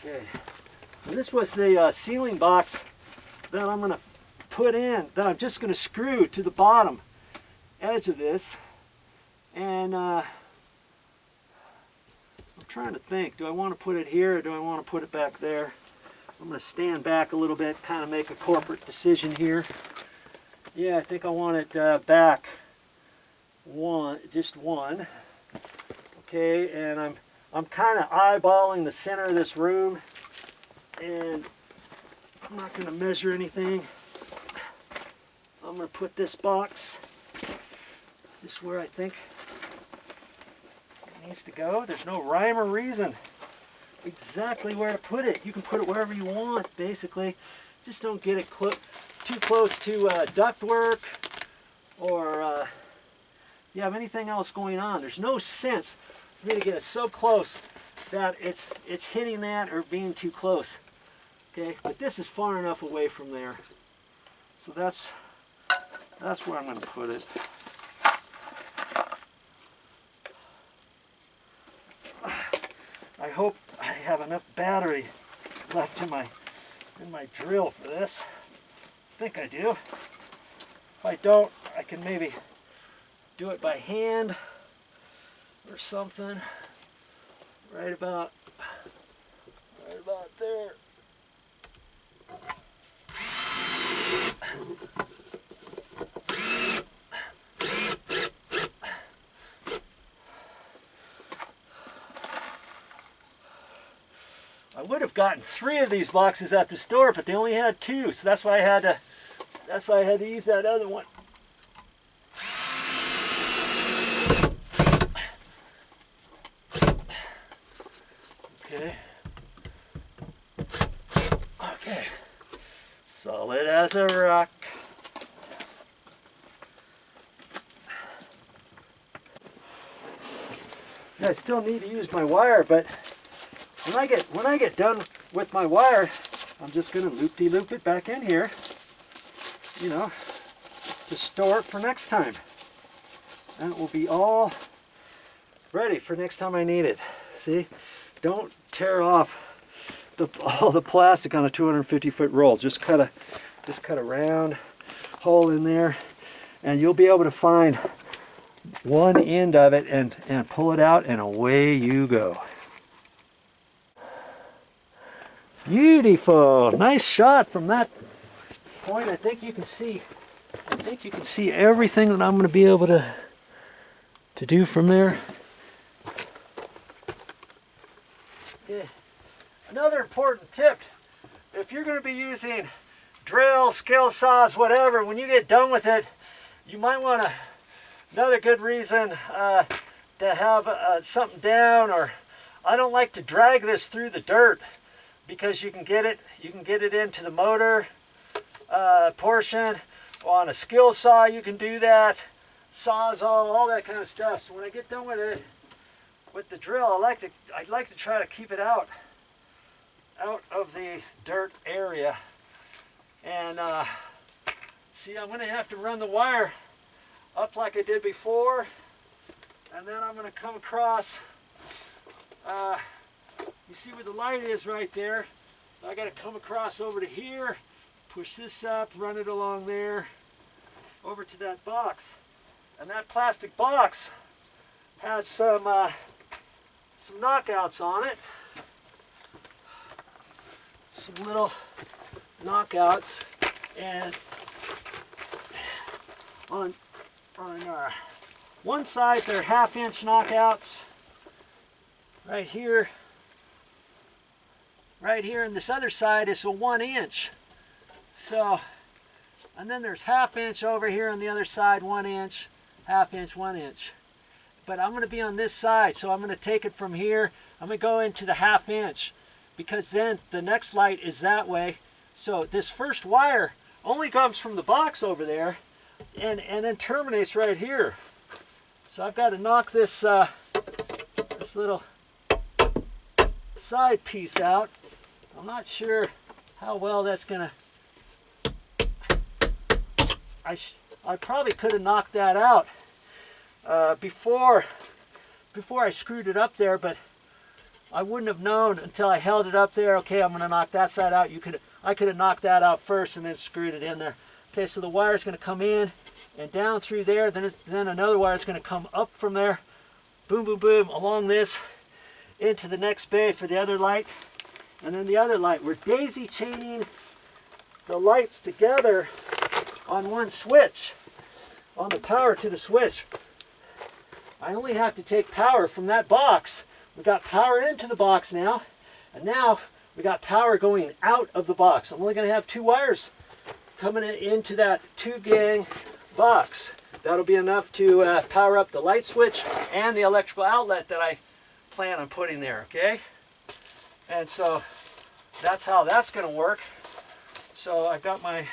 Okay, and this was the ceiling box that I'm going to put in, that I'm just going to screw to the bottom edge of this. And I'm trying to think, do I want to put it here or do I want to put it back there? I'm going to stand back a little bit, kind of make a corporate decision here. Yeah, I think I want it back just one. Okay, and I'm kind of eyeballing the center of this room, and I'm not going to measure anything. I'm going to put this box just where I think it needs to go. There's no rhyme or reason exactly where to put it. You can put it wherever you want, basically. Just don't get it too close to ductwork, or you have anything else going on. There's no sense for me to get it so close that it's hitting that or being too close. Okay, but this is far enough away from there, so that's where I'm going to put it. I hope I have enough battery left in my drill for this. I think I do. If I don't, I can maybe do it by hand or something. Right about there. I would have gotten 3 of these boxes at the store, but they only had 2, so that's why I had to use that other one. Okay. Okay. Solid as a rock. I still need to use my wire, but when I get done with my wire, I'm just going to loop-de-loop it back in here, you know, to store it for next time. And it will be all ready for next time I need it. See, don't tear off all the plastic on a 250-foot roll. Just cut a round hole in there, and you'll be able to find one end of it and pull it out, and away you go. Beautiful, nice shot from that point. I think you can see everything that I'm going to be able to do from there. Okay. Another important tip: if you're going to be using drills, skill saws, whatever, when you get done with it, you might want to. Another good reason to have something down, or I don't like to drag this through the dirt, because you can get it into the motor portion. On a skill saw you can do that, sawzall, all that kind of stuff. So when I get done with it, with the drill, I'd like to try to keep it out of the dirt area. And see, I'm going to have to run the wire up like I did before, and then I'm going to come across. You see where the light is right there. I got to come across over to here, push this up, run it along there, over to that box. And that plastic box has some knockouts on it. Some little knockouts, and on one side they're 1/2-inch knockouts. Right here, and this other side is a 1-inch. So, and then there's 1/2-inch over here on the other side, 1-inch, 1/2-inch, 1-inch. But I'm going to be on this side, so I'm going to take it from here. I'm going to go into the 1/2-inch, because then the next light is that way. So this first wire only comes from the box over there, and then terminates right here. So I've got to knock this this little side piece out. I'm not sure how well that's gonna. I probably could have knocked that out before I screwed it up there, but I wouldn't have known until I held it up there. Okay, I'm going to knock that side out. I could have knocked that out first and then screwed it in there. Okay, so the wire is going to come in and down through there. Then another wire is going to come up from there. Boom, boom, boom, along this into the next bay for the other light. And then the other light. We're daisy chaining the lights together on one switch, on the power to the switch. I only have to take power from that box. We got power into the box now, and now we got power going out of the box. I'm only going to have 2 wires coming into that 2-gang box. That'll be enough to power up the light switch and the electrical outlet that I plan on putting there, okay? And so that's how that's going to work. So I've got my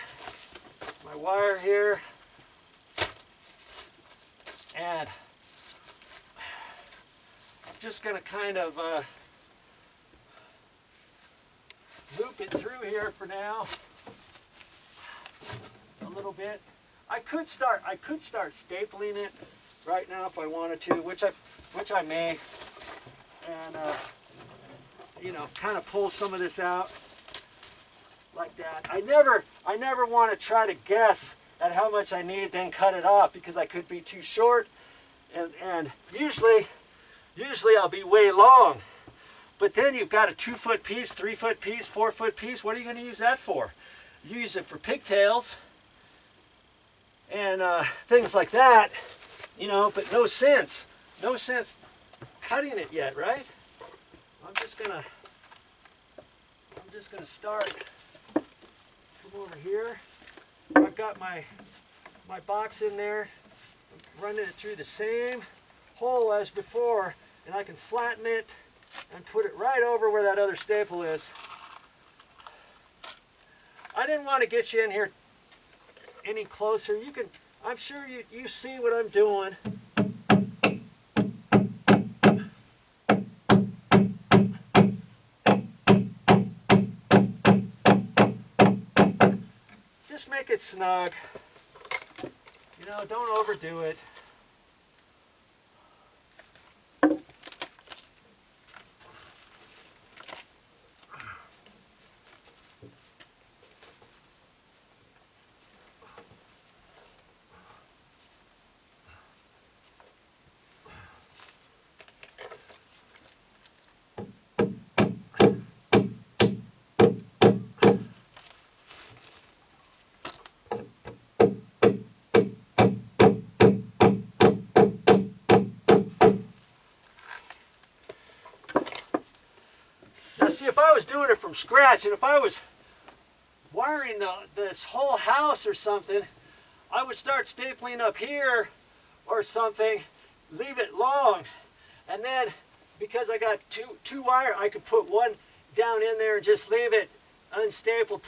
wire here, and I'm just going to kind of loop it through here for now a little bit. I could start stapling it right now if I wanted to, which I may, and you know, kind of pull some of this out like that. I never want to try to guess at how much I need, then cut it off, because I could be too short, and usually I'll be way long. But then you've got a 2-foot piece, 3-foot piece, 4-foot piece. What are you going to use that for? You use it for pigtails and things like that, you know, but no sense cutting it yet, right? I'm just gonna start. Come over here. I've got my box in there. I'm running it through the same hole as before, and I can flatten it and put it right over where that other staple is. I didn't want to get you in here any closer. You can, I'm sure you see what I'm doing. Just make it snug. You know, don't overdo it. See, if I was doing it from scratch, and if I was wiring this whole house or something, I would start stapling up here or something, leave it long, and then because I got two wire, I could put one down in there and just leave it unstapled.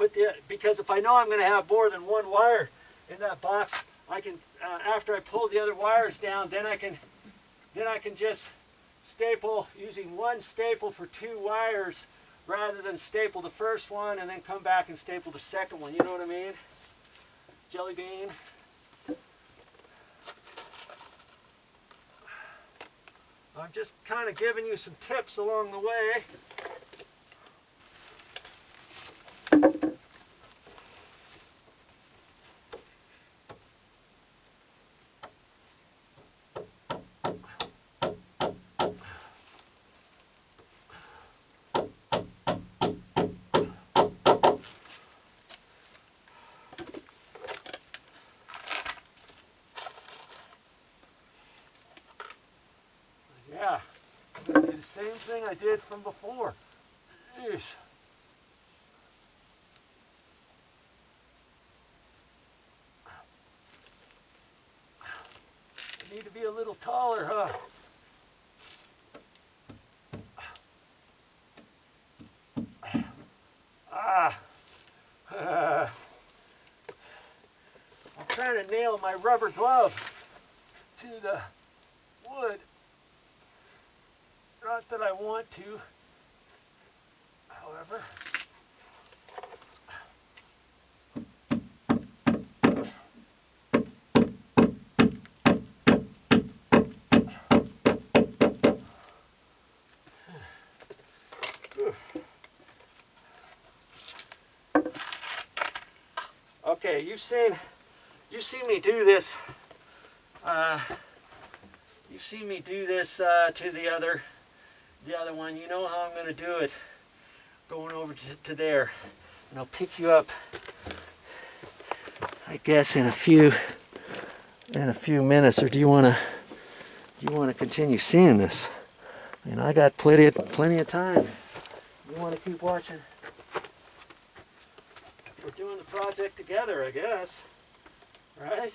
Because if I know I'm going to have more than one wire in that box, I can after I pull the other wires down, then I can just staple using one staple for 2 wires, rather than staple the first one and then come back and staple the second one. You know what I mean? Jelly bean. I'm just kind of giving you some tips along the way. Yeah, I'm going to do the same thing I did from before. Jeez. I need to be a little taller, huh? I'm trying to nail my rubber glove to the wood. Not that I want to, however. Okay, you've seen me do this. You've seen me do this to the other one. You know how I'm going to do it. Going over to there, and I'll pick you up, I guess, in a few minutes. Or do you want to continue seeing this? I mean, I got plenty of time. You want to keep watching? We're doing the project together, I guess. Right?